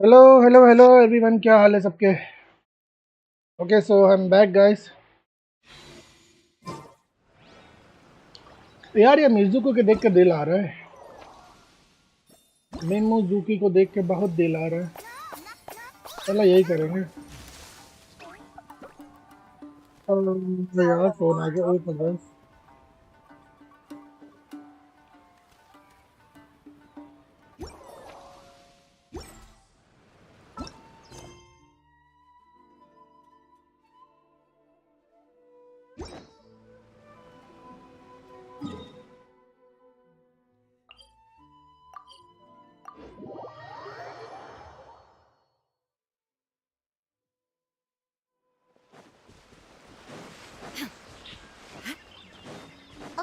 Hello hello hello everyone, क्या हाल है सबके? Okay, so I am back guys. यार ये मिजुको के देख के दिल आ रहा है। मिनमुजुकी को देख के बहुत दिल आ रहा है। चलो यही करेंगे। यार फोन आ गया, एक मिनट बस।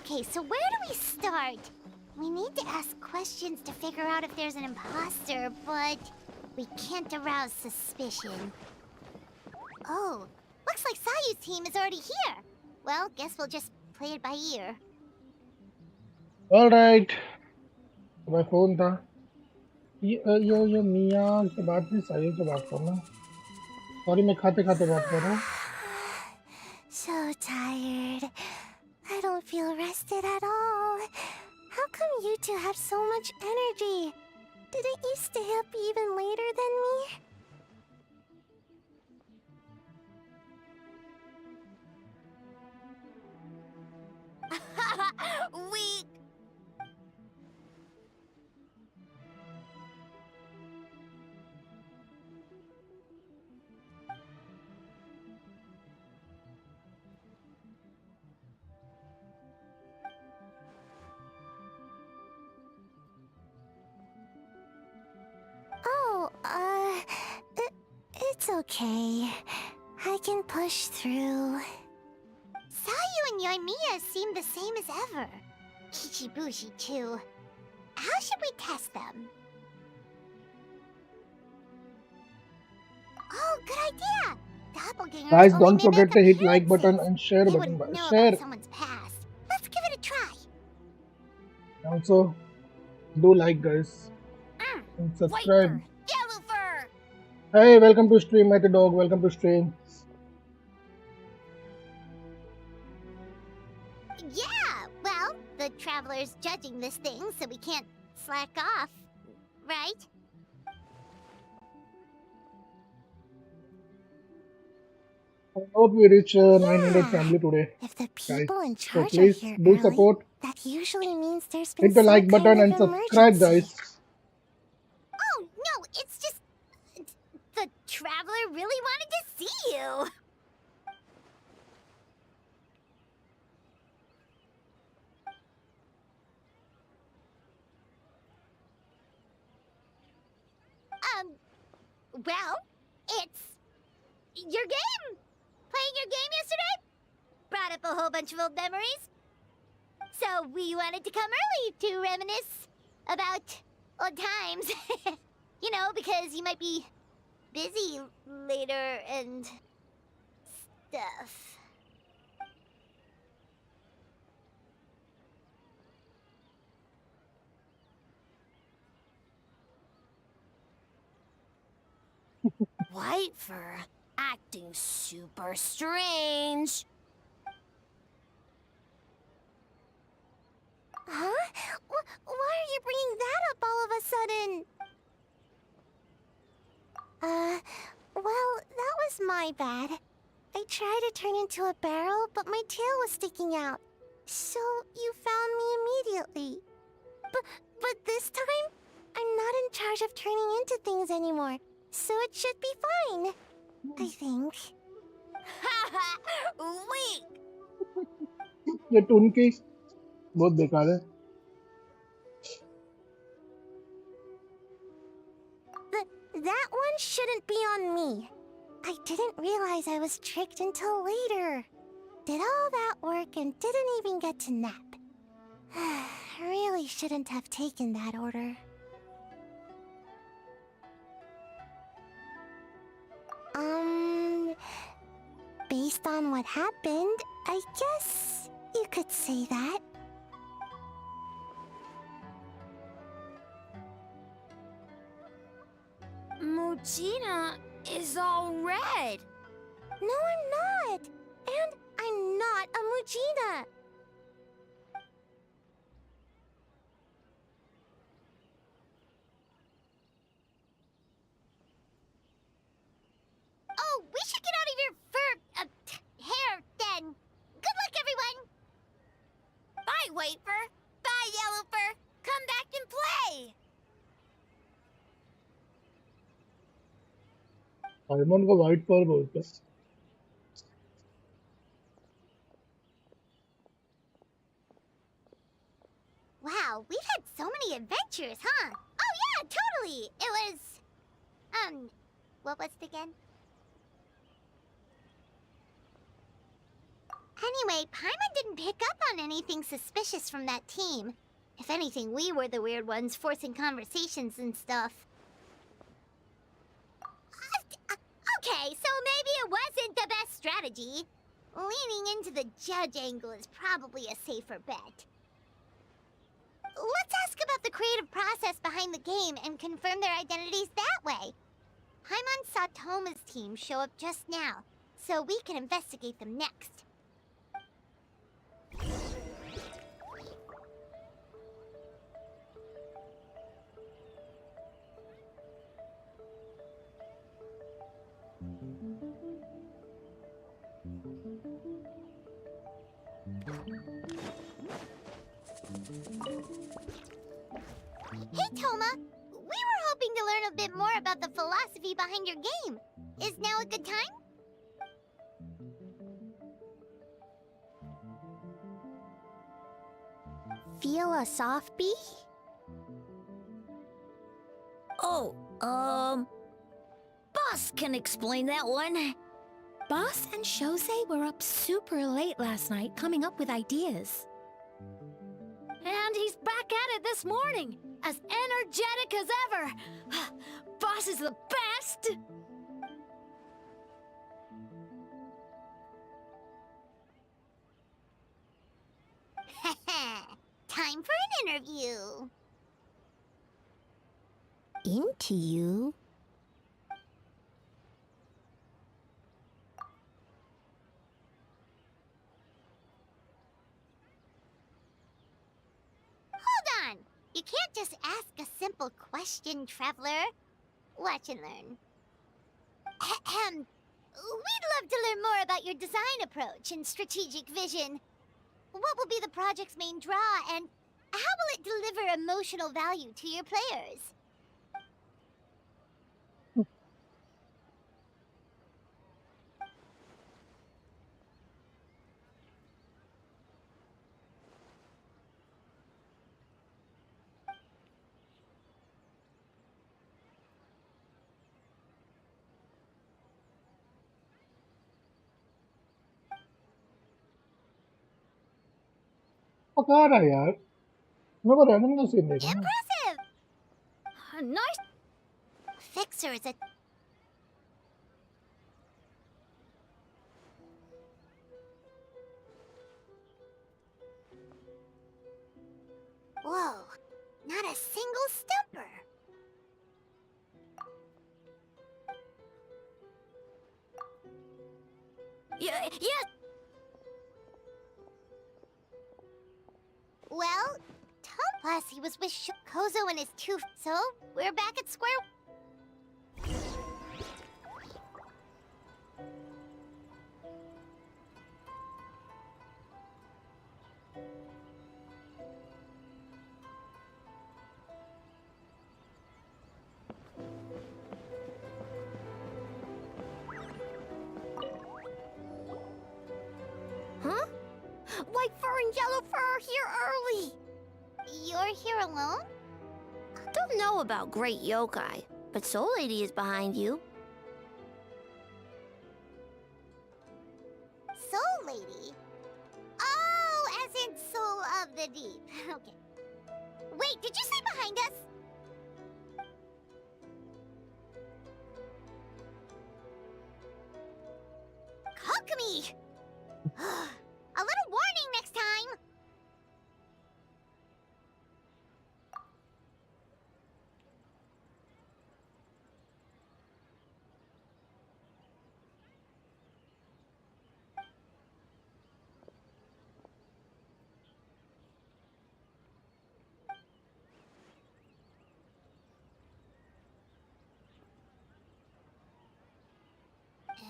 Okay, so where do we start? We need to ask questions to figure out if there's an imposter, but we can't arouse suspicion. Oh, looks like Sayu's team is already here. Well, guess we'll just play it by ear. Alright, मैं phone था। ये मिया से बात नहीं, साहिल से बात करना। Sorry, मैं खाते खाते बात कर रहा हूँ। So tired. I don't feel rested at all. How come you two have so much energy? Didn't you stay up even later than me? Weak. Oh, it's okay. I can push through. Sayu and Yoimiya seem the same as ever. Kichibushi, too. How should we test them? Oh, good idea! Doppelgangers Guys, only don't forget mimic to hit like button appearances. and share They button. wouldn't know Share. about someone's past. Let's give it a try. Also, do like guys and White subscribe. fur, yellow fur. Hey, welcome to stream, Matty Dog. Welcome to stream. Yeah, well, the Traveler's judging this thing, so we can't slack off, right? I hope we reach 900 family today, If the guys. people in So charge are please here do early, support. that usually means there's been Hit the some like kind button of and subscribe, emergency. guys. Oh, no, it's just... The Traveler really wanted to see you. Well, it's... your game! Playing your game yesterday? Brought up a whole bunch of old memories. So we wanted to come early to reminisce about old times. You know, because you might be busy later and stuff. White fur acting super strange. Huh? Why are you bringing that up all of a sudden? Well, that was my bad. I tried to turn into a barrel, but my tail was sticking out. So you found me immediately. But this time, I'm not in charge of turning into things anymore. So it should be fine. I think. Wait! ये twin की बहुत बेकार है। That one shouldn't be on me. I didn't realize I was tricked until later. Did all that work and didn't even get to nap. Really shouldn't have taken that order. Based on what happened, I guess you could say that. Mujina is all red. No, I'm not. And I'm not a Mujina. Oh, we should get out of your hair then. Good luck, everyone. Bye, White Fur. Bye, Yellow Fur. Come back and play. Simon को white पर बोलते हैं। Wow, we've had so many adventures, huh? Oh yeah, totally. It was, what was it again? Anyway, Paimon didn't pick up on anything suspicious from that team. If anything, we were the weird ones forcing conversations and stuff. Okay, so maybe it wasn't the best strategy. Leaning into the judge angle is probably a safer bet. Let's ask about the creative process behind the game and confirm their identities that way. Paimon saw Toma's team show up just now, so we can investigate them next. Hey, Toma! We were hoping to learn a bit more about the philosophy behind your game. Is now a good time? Feel a soft bee? Oh, Boss can explain that one. Boss and Shosei were up super late last night coming up with ideas. And he's back at it this morning, as energetic as ever. Boss is the best! Time for an interview. Into you? Hold on! You can't just ask a simple question, Traveler. Watch and learn. Ahem. We'd love to learn more about your design approach and strategic vision. What will be the project's main draw, and how will it deliver emotional value to your players? पका रहा है यार। मेरे को random का scene देखना है। Impressive! Nice. Fixer is a... Whoa, not a single stumper. Yeah. Well, plus he was with Kozo and his two... So, we're back at square... Huh? White Fur and Yellow Fur are here early. You're here alone? Don't know about Great Yokai, but Soul Lady is behind you. Soul Lady? Oh, as in Soul of the Deep. Okay. Wait, did you say behind us? Kokomi! A little warning next time!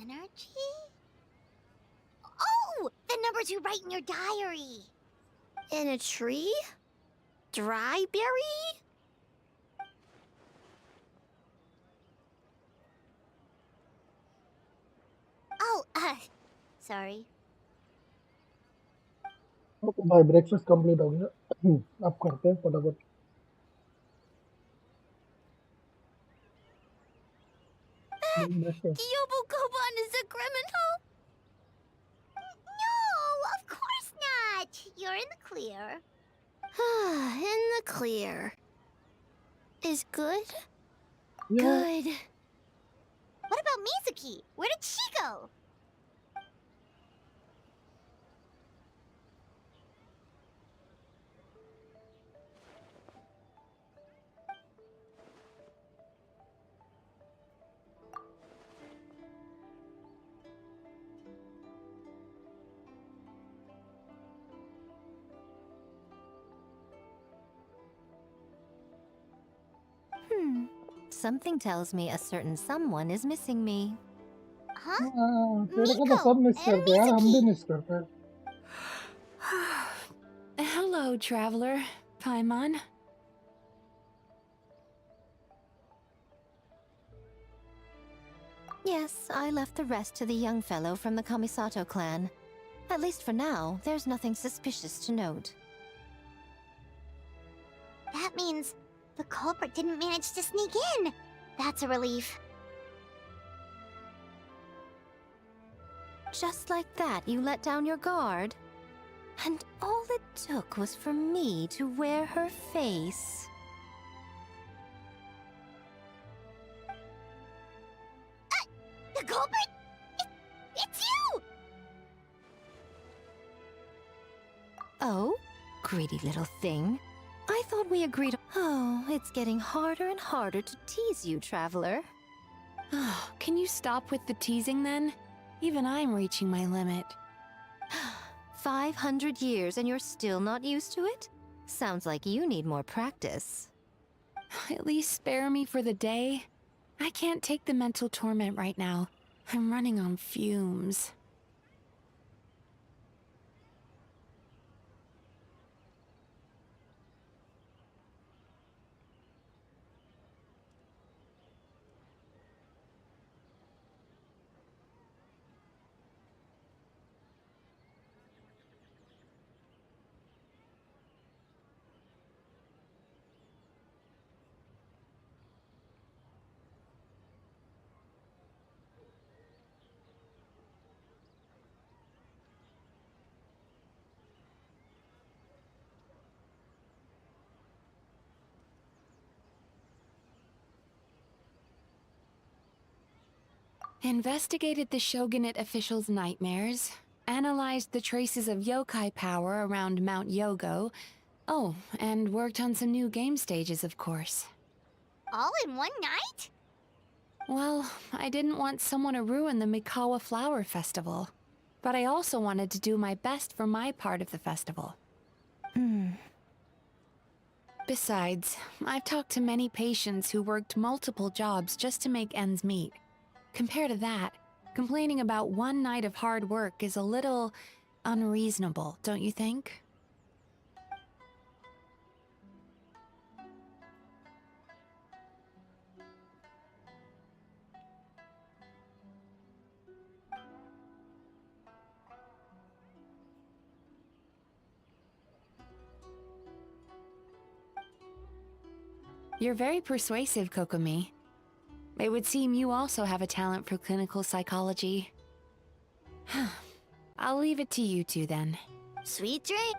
Energy? Oh! The numbers you write in your diary! In a tree? Dry berry? Oh, sorry. Okay भाई breakfast complete हो गया अब करते हैं फटाफट breakfast Yobukoban is a criminal? No, of course not! You're in the clear. In the clear. Is good? या Good. What about Mizuki? Where did she go? Something tells me a certain someone is missing me. Huh? तेरे को तो सब miss and करते हैं यार हम भी Mizuki. मिस करते हैं Hello, traveler. Paimon. Yes, I left the rest to the young fellow from the Kamisato clan. At least for now, there's nothing suspicious to note. That means the culprit didn't manage to sneak in. That's a relief. Just like that, you let down your guard? And all it took was for me to wear her face. The culprit? It's you! Oh? Greedy little thing. I thought we agreed. Oh, it's getting harder and harder to tease you, traveler. Oh, can you stop with the teasing then? Even I'm reaching my limit. 500 years and you're still not used to it? Sounds like you need more practice. At least spare me for the day. I can't take the mental torment right now. I'm running on fumes. Investigated the shogunate officials' nightmares, analyzed the traces of yokai power around Mount Yogo. Oh, and worked on some new game stages, of course. All in one night? Well, I didn't want someone to ruin the Mikawa Flower Festival. But I also wanted to do my best for my part of the festival. Besides, I've talked to many patients who worked multiple jobs just to make ends meet. Compared to that, complaining about one night of hard work is a little unreasonable, don't you think? You're very persuasive, Kokomi. It would seem you also have a talent for clinical psychology. I'll leave it to you two then. Sweet dream.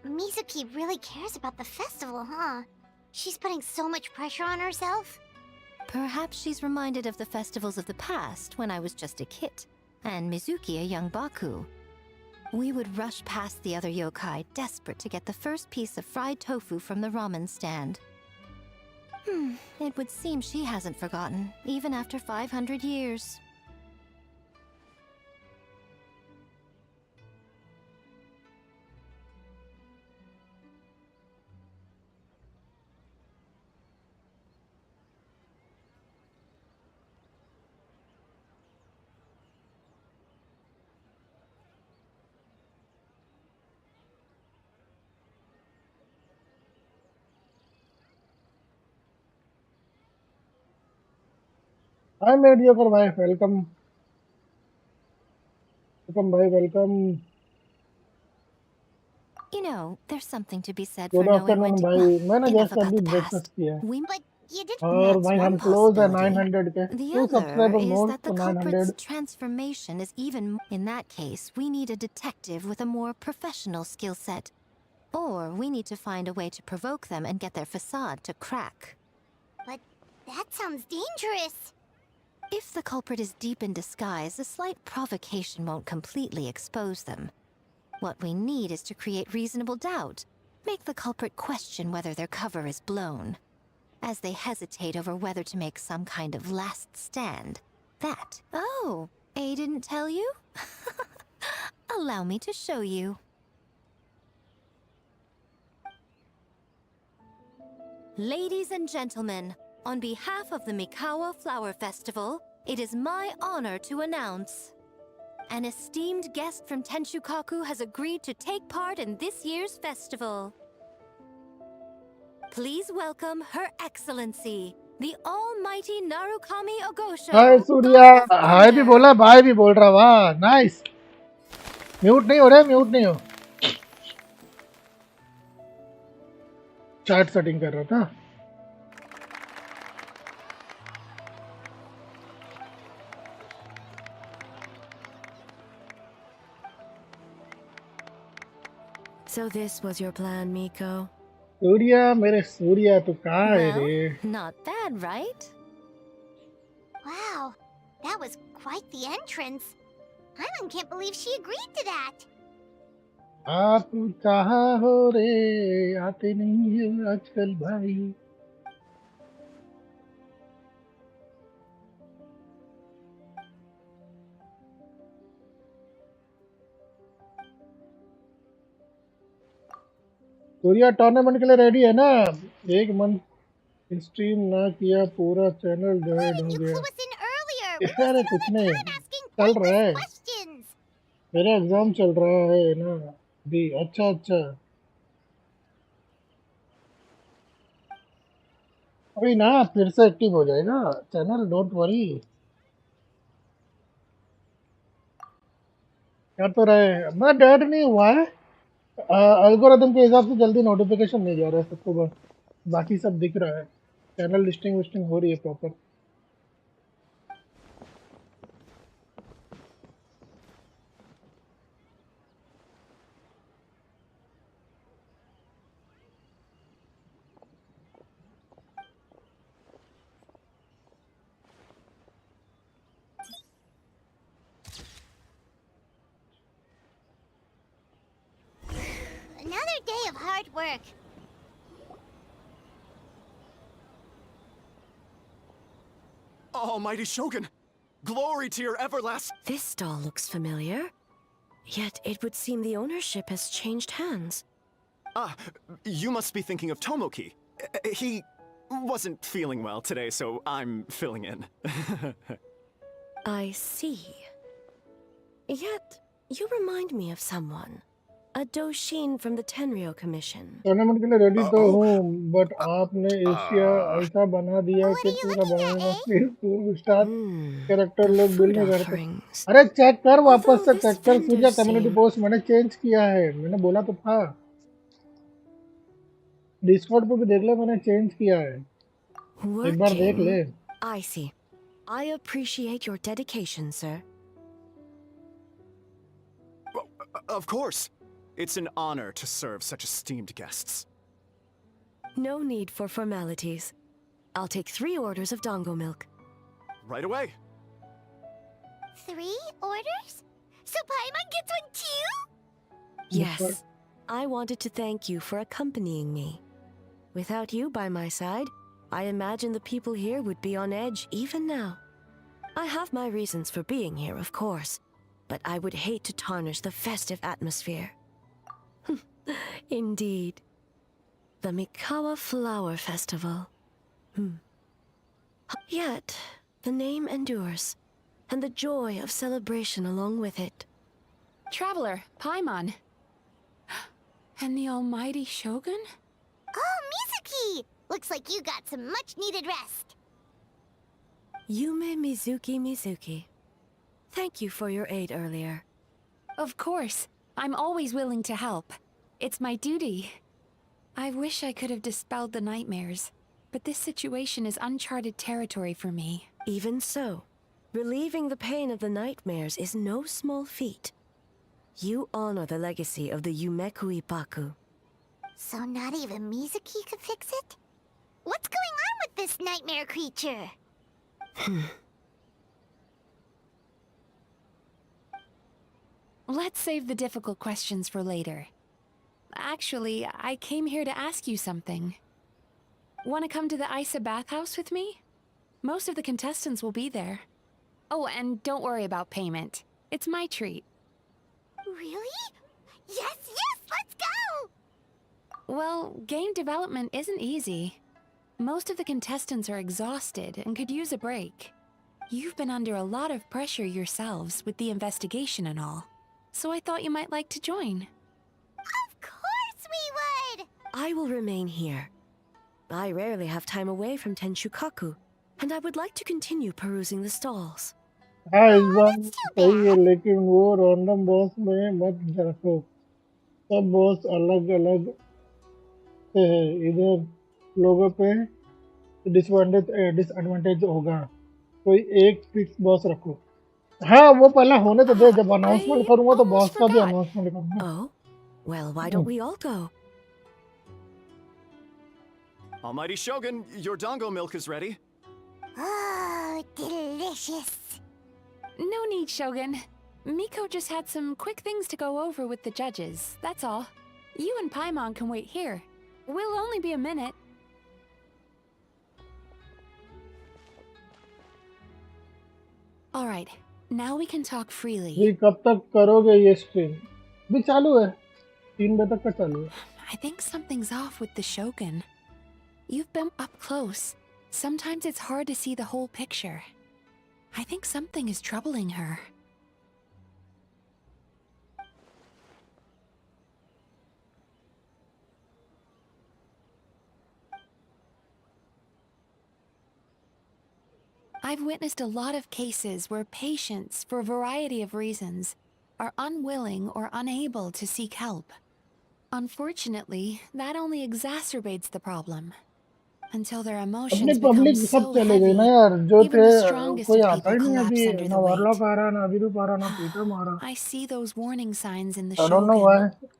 Mizuki really cares about the festival, huh? She's putting so much pressure on herself. Perhaps she's reminded of the festivals of the past when I was just a kid, and Mizuki a young Baku. We would rush past the other yokai, desperate to get the first piece of fried tofu from the ramen stand. It would seem she hasn't forgotten, even after 500 years. Hi, mediocre bhai. Welcome. Welcome, bhai. Welcome. You know, there's something to be said for Good knowing when afternoon, to. भाई. मैंने Enough just about अभी the breakfast past. किया है. We. But you did. और That's भाई one हम close है possibility. 900 के. The 2 other subscriber is more that the to culprit's 900. transformation is even. In that case, we need a detective with a more professional skill set. Or we need to find a way to provoke them and get their facade to crack. But that sounds dangerous. If the culprit is deep in disguise, a slight provocation won't completely expose them. What we need is to create reasonable doubt. Make the culprit question whether their cover is blown. As they hesitate over whether to make some kind of last stand. That. Oh, A didn't tell you? Allow me to show you. Ladies and gentlemen, on behalf of the Mikawa Flower Festival, it is my honor to announce an esteemed guest from Tenshukaku has agreed to take part in this year's festival. Please welcome Her Excellency, the Almighty Narukami Ogosho. Hi Surya. God of हाय भी Thunder. बोला, bye भी बोल रहा. वाह, nice. Mute नहीं हो रहा है, म्यूट नहीं हो. चैट सेटिंग कर रहा था. So this was your plan, Miko? Surya, मेरे सूर्या, तू कहाँ है Well, रे? not bad, right? Wow, that was quite the entrance. Paimon can't believe she agreed to that. आप कहाँ हो रे? आते नहीं हो आजकल भाई. सूर्या टूर्नामेंट के लिए रेडी है ना? 1 मंथ स्ट्रीम ना किया, पूरा चैनल Why डिवाइड didn't हो you गया. clue us in earlier? We अरे wasted कुछ all नहीं, that time asking चल रहा है. pointless questions. मेरा एग्जाम चल रहा है ना अभी. अच्छा अच्छा. अभी ना फिर से एक्टिव हो जाएगा चैनल, डोंट वरी. कर तो रहे. मैं डेड नहीं हुआ है. एल्गोरिथम के हिसाब से जल्दी नोटिफिकेशन नहीं जा रहा है सबको. बस बाकी सब दिख रहा है. चैनल लिस्टिंग विस्टिंग हो रही है proper. Another day of hard work. Almighty Shogun! Glory to your everlasting... This stall looks familiar. Yet it would seem the ownership has changed hands. Ah, you must be thinking of Tomoki. He wasn't feeling well today, so I'm filling in. I see. Yet, you remind me of someone. A Doshin from the Tenryo Commission. Tournament के लिए ready तो oh, हूँ, but आपने Asia ऐसा बना दिया What कि are you पूरा looking at, बनाना eh? फिर 2 स्टार कैरेक्टर The लोग बिल food नहीं करते. offerings. अरे चेक कर, वापस Although से this चेक कर vendor Surya. Community seemed post मैंने चेंज किया है, मैंने बोला तो था. डिस्कॉर्ड पे भी देख ले, मैंने चेंज किया है. एक बार देख ले. working. I see. I appreciate your dedication, sir. Of course. It's an honor to serve such esteemed guests. No need for formalities. I'll take 3 orders of dango milk. Right away. 3 orders? So Paimon gets one too? Yes. I wanted to thank you for accompanying me. Without you by my side, I imagine the people here would be on edge even now. I have my reasons for being here, of course, but I would hate to tarnish the festive atmosphere. Indeed. The Mikawa Flower Festival. Yet, the name endures, and the joy of celebration along with it. Traveler, Paimon. And the Almighty Shogun? Oh, Mizuki! Looks like you got some much-needed rest. Yume Mizuki. Thank you for your aid earlier. Of course. I'm always willing to help. It's my duty. I wish I could have dispelled the nightmares, but this situation is uncharted territory for me. Even so, relieving the pain of the nightmares is no small feat. You honor the legacy of the Yumekui Baku. So not even Mizuki could fix it? What's going on with this nightmare creature? Let's save the difficult questions for later. Actually, I came here to ask you something. Want to come to the Isa bathhouse with me? Most of the contestants will be there. Oh, and don't worry about payment. It's my treat. Really? Yes, let's go! Well, game development isn't easy. Most of the contestants are exhausted and could use a break. You've been under a lot of pressure yourselves with the investigation and all, so I thought you might like to join. Of course we would! I will remain here. I rarely have time away from Tenshukaku, and I would like to continue perusing the stalls. हाँ इस बार सही है लेकिन वो random boss में मत रखो सब बॉस अलग अलग से है इधर लोगों पे डिसएडवांटेज होगा कोई एक फिक्स बॉस रखो हाँ वो पहले होने तो दे जब अनाउंसमेंट करूंगा तो बॉस का भी अनाउंसमेंट करूंगा Oh? Well, why don't we all go? Almighty Shogun, your dango milk is ready. Oh, delicious. No need, Shogun. Miko just had some quick things to go over with the judges, that's all. You and Paimon can wait here. We'll only be a minute. Alright, now we can talk freely. ये कब तक करोगे ये stream भी चालू है 3 बजे तक का चालू है I think something's off with the Shogun. You've been up close. Sometimes it's hard to see the whole picture. I think something is troubling her. I've witnessed a lot of cases where patients, for a variety of reasons, are unwilling or unable to seek help. Unfortunately, that only exacerbates the problem. Until their अपनी emotions public become सब so चले गए ना heavy, यार जो even थे the strongest कोई of आता ही people नहीं collapse अभी under ना the वारलॉक weight. आ रहा ना अभिरूप आ रहा ना पीटर मारा I see those warning signs in the I don't know why Shogun.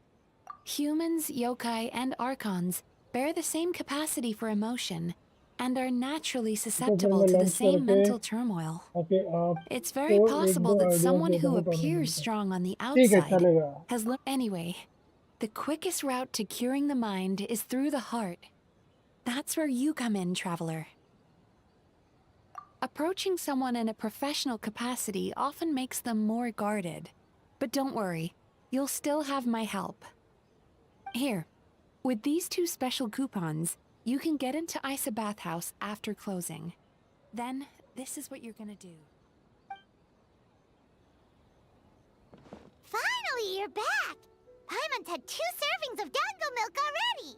Humans, yokai, and archons bear the same capacity for emotion and are naturally तो फिर susceptible मैं to the लंच same करके mental turmoil. Okay आप It's very तो एक possible दो that ideas someone they who दूंगा तो appears मिलता strong on the ठीक है outside चलेगा has learned. Anyway, the quickest route to curing the mind is through the heart. That's where you come in, traveler. Approaching someone in a professional capacity often makes them more guarded. But don't worry, you'll still have my help. Here, with these 2 special coupons, you can get into Isa Bathhouse after closing. Then, this is what you're gonna do. Finally, you're back! Paimon's had 2 servings of dango milk already!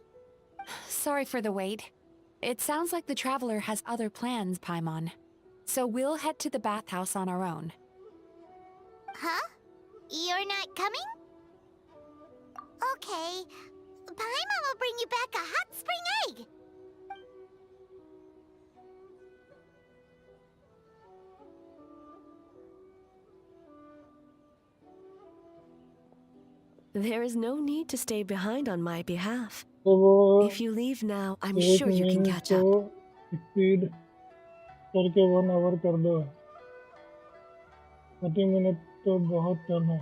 Sorry for the wait. It sounds like the traveler has other plans, Paimon. So we'll head to the bathhouse on our own. Huh? You're not coming? Okay. Paimon will bring you back a hot spring egg! There is no need to stay behind on my behalf. तो वो If you leave now, I'm 1 sure you can minute catch को up. Speed करके 1 our कर दो 30 minute तो बहुत कम है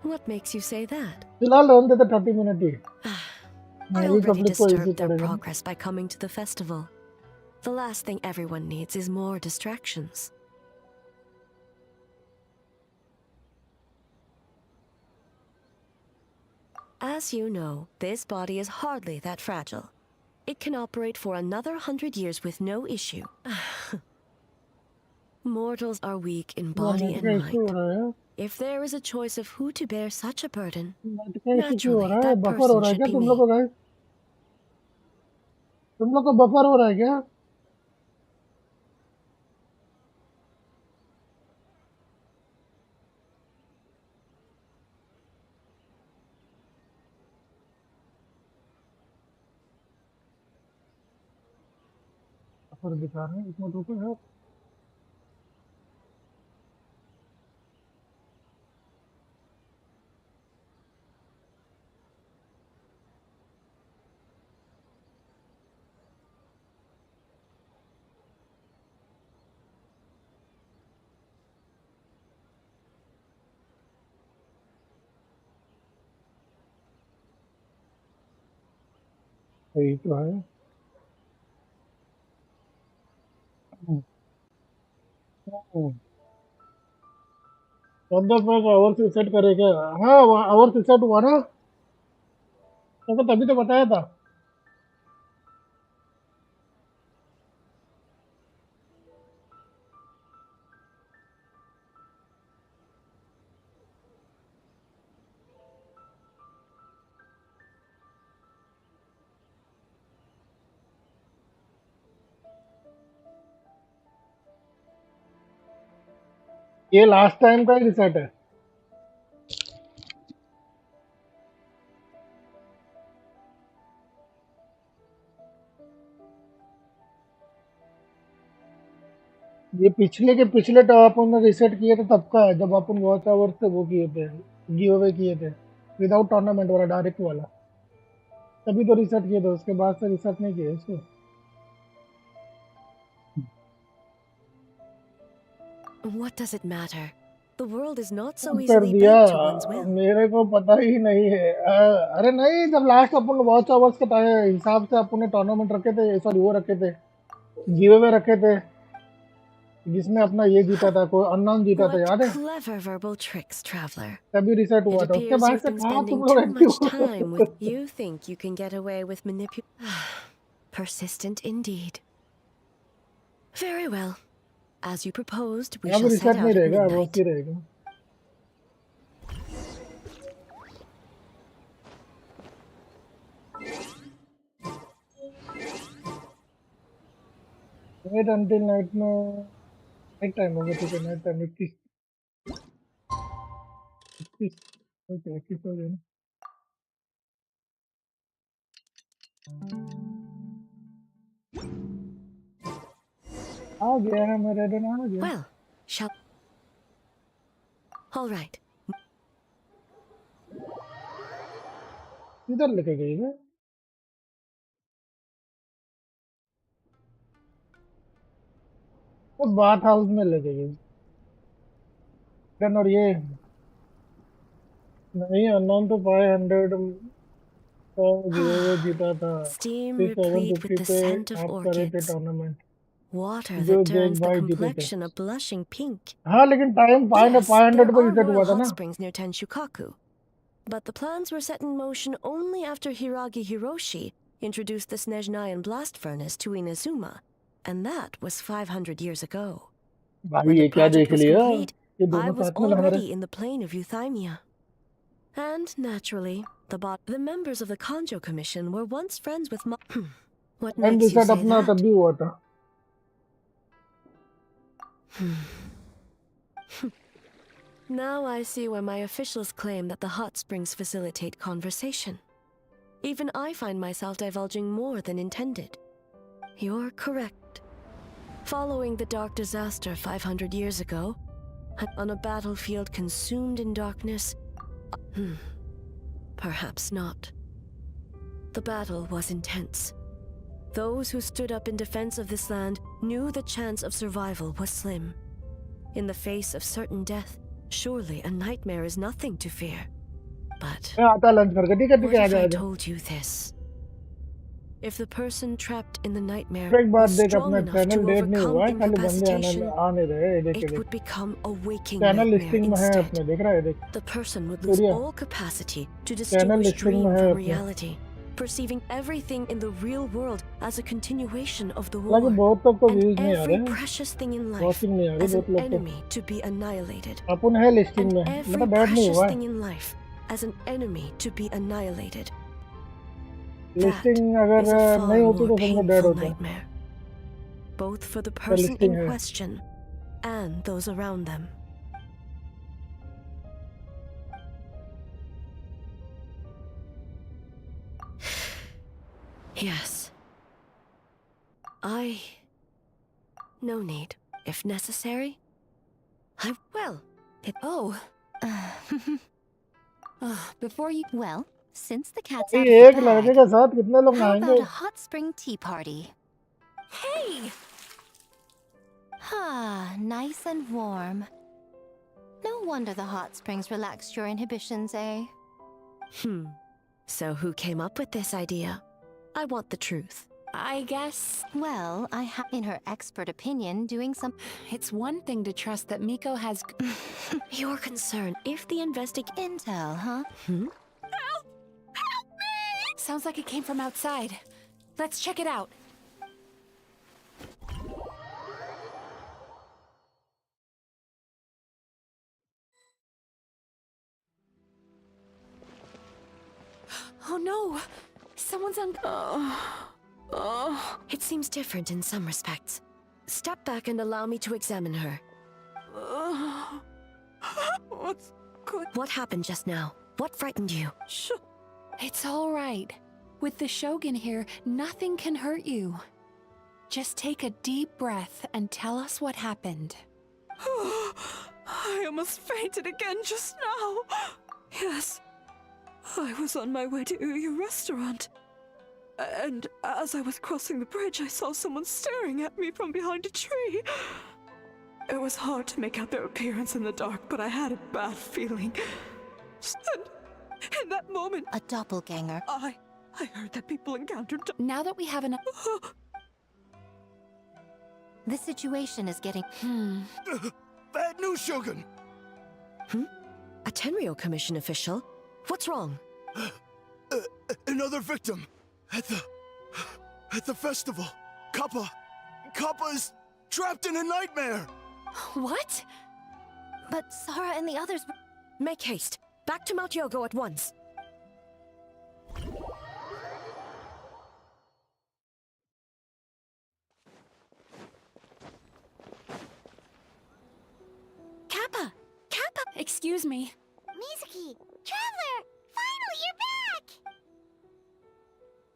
What makes you say that? फिलहाल रहने देते 30 मिनट ही I अभी already पब्लिक को इजी disturbed their पड़ेगा progress by coming to the festival. The last thing everyone needs is more distractions. As you know, this body is hardly that fragile. It can operate for another 100 years with no issue. Mortals are weak in body net and का issue हो mind. रहा है If there is a choice of who to bear such a burden, net का issue क्यों हो naturally रहा है that buffer हो person रहा है should क्या be तुम me. लोगों का तुम लोग को बफर हो रहा है क्या? बफर दिखा रहे हैं इसमें तो क्या है? सही तो है। हम्म, हम्म। 14 आवर्स रिसेट करे क्या? हाँ, आवर्स रिसेट हुआ ना, तो तभी तो बताया था। ये लास्ट टाइम का ही रिसेट है। ये पिछले के पिछले तो अपन ने रिसेट किए थे तब का है, जब अपन वॉच आवर्स से वो किए थे, गिव अवे किए थे, विदाउट टूर्नामेंट वाला, डायरेक्ट वाला, तभी तो रिसेट किए थे। उसके बाद से रिसेट नहीं किए इसको। What does it matter? The world is not so कर easily दिया, bent to one's will. मेरे को पता ही नहीं है। अरे नहीं, जब लास्ट अपन वॉच आवर्स के हिसाब से अपन ने टूर्नामेंट रखे थे, सॉरी वो रखे थे, गिव अवे रखे थे, जिसमें अपना ये जीता था, कोई अननोन जीता था, What याद है? clever verbal tricks, traveler. तभी रिसेट हुआ It था। उसके appears बाद you've से been कहाँ तुम spending लोग too एक्टिव much हो? time with. You think you can get away with Persistent indeed. Very well. As you proposed, we यहाँ shall भी set रिसेट नहीं out at रहेगा, वो midnight. ही रहेगा। वेट अंटिल नाइट में, नाइट टाइम होगा, ठीक है, नाइट टाइम 21 21 ओके 21 हो गया ना। आ गया है, मैं रेडन आ गया। Well, shall. All right. इधर लेके गई है वो, बाथ हाउस में लेके गई रेडन। और ये नहीं, अननोन तो 500 का गिवअवे जीता था। Steam replete with 750 the पे scent of आप करे थे orchids. टूर्नामेंट, Water जो that जेक turns the भाई जीते थे। complexion a blushing pink. हाँ, लेकिन टाइम Yes, 500 there पे are रिसेट हुआ royal था hot ना। springs near Tenshukaku. But the plans were set in motion only after Hiragi Hiroshi introduced the Snezhnayan blast furnace to Inazuma, and that was 500 years ago. भाई When ये the क्या project देख was लिया, complete, ये I दोनों was साथ में लग रहे। already in the plain of Euthymia. And naturally, the members of the Kanjo Commission were once friends with What time makes you reset say अपना that? तब भी हुआ था। Now I see why my officials claim that the hot springs facilitate conversation. Even I find myself divulging more than intended. You're correct. Following the dark disaster 500 years ago, on a battlefield consumed in darkness, perhaps not. The battle was intense. Those who stood up in defense of this land knew the chance of survival was slim. In the face of certain death, surely a nightmare is nothing to fear. But मैं आता lunch करके, ठीक है ठीक what है, if आजा I आजा। told you this? If the person trapped in the nightmare एक बात was देख, strong अपना enough चैनल to डेट नहीं हुआ overcome है, खाली बंदे incapacitation, आ नहीं रहे। ये देख it देख, would become a waking channel nightmare listing में है instead. अपने, देख रहा है, देख The person would lose Surya, all capacity to channel distinguish listing में dream है from अपने। reality, perceiving everything in the real world as a continuation of the हालांकि war, बहुत लोग को and व्यूज नहीं आ every रहे हैं, precious thing in life watching नहीं आ रही as an बहुत लोग को। enemy to be annihilated, अपन है लिस्टिंग and में, every मतलब डेट नहीं precious हुआ है। thing in life as an enemy to be annihilated. That listing अगर is a far नहीं होती more तो समझो डेड painful होता। nightmare, both for the पर person लिस्टिंग in है। question and those around them. Yes. No need. If necessary, I will. Oh, before you. Well, since the cat's भाई out of the एक लड़के bag, के साथ कितने लोग how नहाएंगे? about a hot spring tea party? Hey! Ah, nice and warm. No wonder the hot springs relaxed your inhibitions, eh? So who came up with this idea? I want the truth. I guess Well, I have, in her expert opinion, doing some. it's one thing to trust that Miko has. You're concerned if the Intel, huh? Sounds like it came from outside. Let's check it out. Oh no! Someone's on. It seems different in some respects. Step back and allow me to examine her. What's good? What happened just now? What frightened you? It's all right. With the Shogun here, nothing can hurt you. Just take a deep breath and tell us what happened. I almost fainted again just now. Yes. I was on my way to your restaurant. And as I was crossing the bridge, I saw someone staring at me from behind a tree. It was hard to make out their appearance in the dark, but I had a bad feeling. And in that moment, A doppelganger. I heard that people encountered. Now that we have enough. The situation is getting. Bad news, Shogun! A Tenryo Commission official? What's wrong? Another victim! At the festival! Kappa is trapped in a nightmare! What? But Sara and the others. Make haste. Back to Mount Yogo at once. Kappa! Kappa! Excuse me. Mizuki! Traveler! Finally, you're back!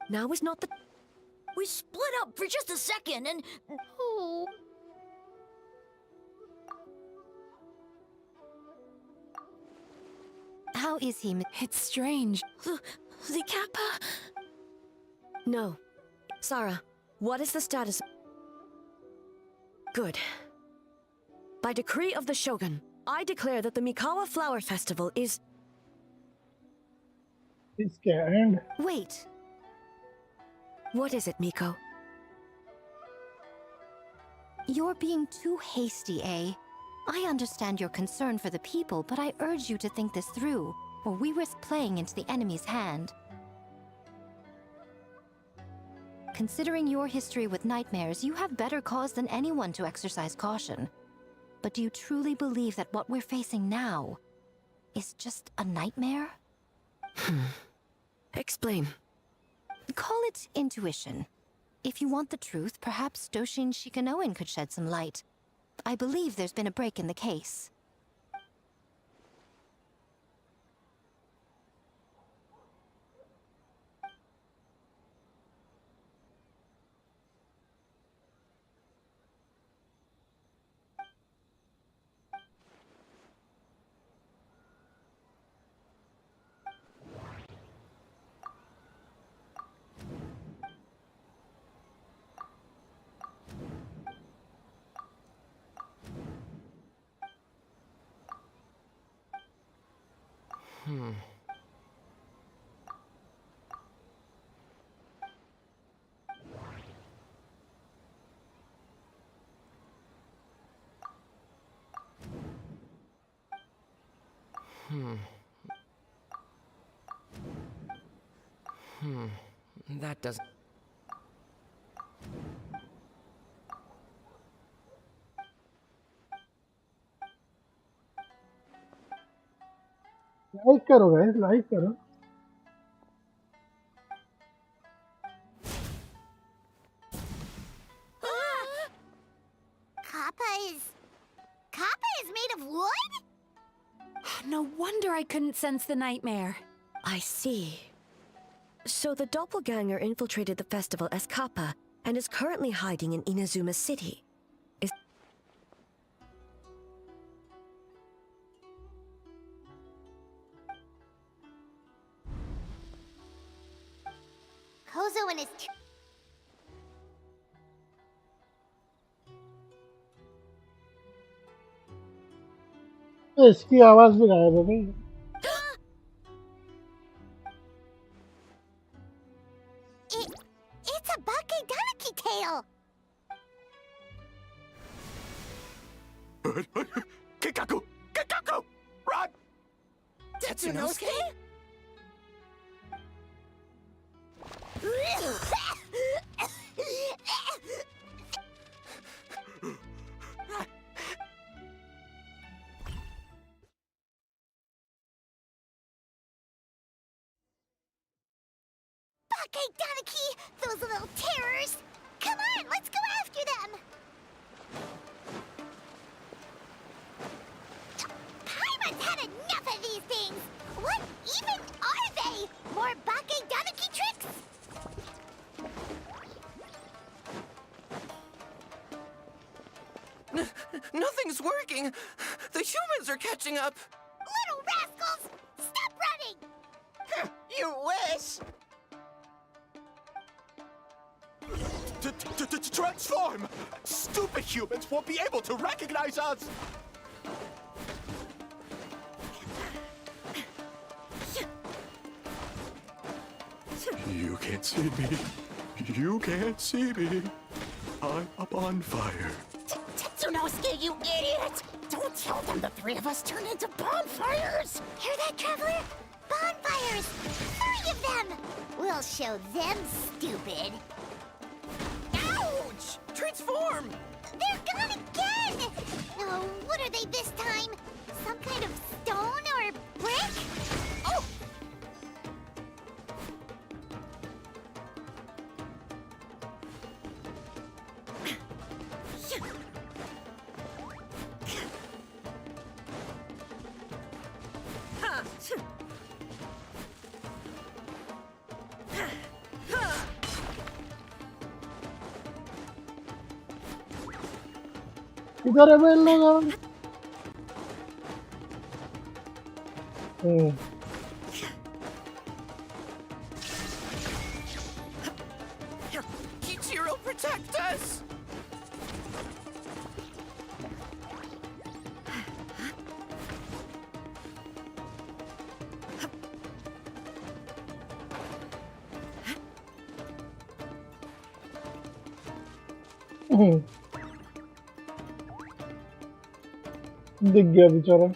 Now is not the... We split up for just a second and... Oh. How is he? It's strange. The Kappa... No. Sara, what is the status? Good. By decree of the Shogun, I declare that the Mikawa Flower Festival is... इसके and Wait. What is it, Miko? You're being too hasty, eh? I understand your concern for the people, but I urge you to think this through, or we risk playing into the enemy's hand. Considering your history with nightmares, you have better cause than anyone to exercise caution. But do you truly believe that what we're facing now is just a nightmare? Explain. Call it intuition. If you want the truth, perhaps Doshin Shikanoin could shed some light. I believe there's been a break in the case. That doesn't... like करो guys, like करो। No wonder I couldn't sense the nightmare. I see. So the doppelganger infiltrated the festival as Kappa and is currently hiding in Inazuma City. Is Kozo and his तो इसकी आवाज भी गायब हो गई। It's a Bakedanaki tail! Kikaku! Kikaku! Run! Tetsunosuke? Bakedanaki! Those little terrors! Come on, let's go after them! Paimon's had enough of these things! What even are they? More Bakedanaki tricks? Nothing's working. The humans are catching up. Little rascals! Stop running! You wish. Transform! Stupid humans won't be able to recognize us! You can't see me. You can't see me. I'm up on fire. Tetsunosuke, you idiot! Don't tell them the three of us turned into bonfires! Hear that, Traveler? Bonfires! 3 of them! We'll show them, stupid! Ouch! Transform! They're gone again! Oh, what are they this time? Some kind of stone or brick? Oh! इधर है इन लोग। Kichiro, protect us! दिख गया बेचारा।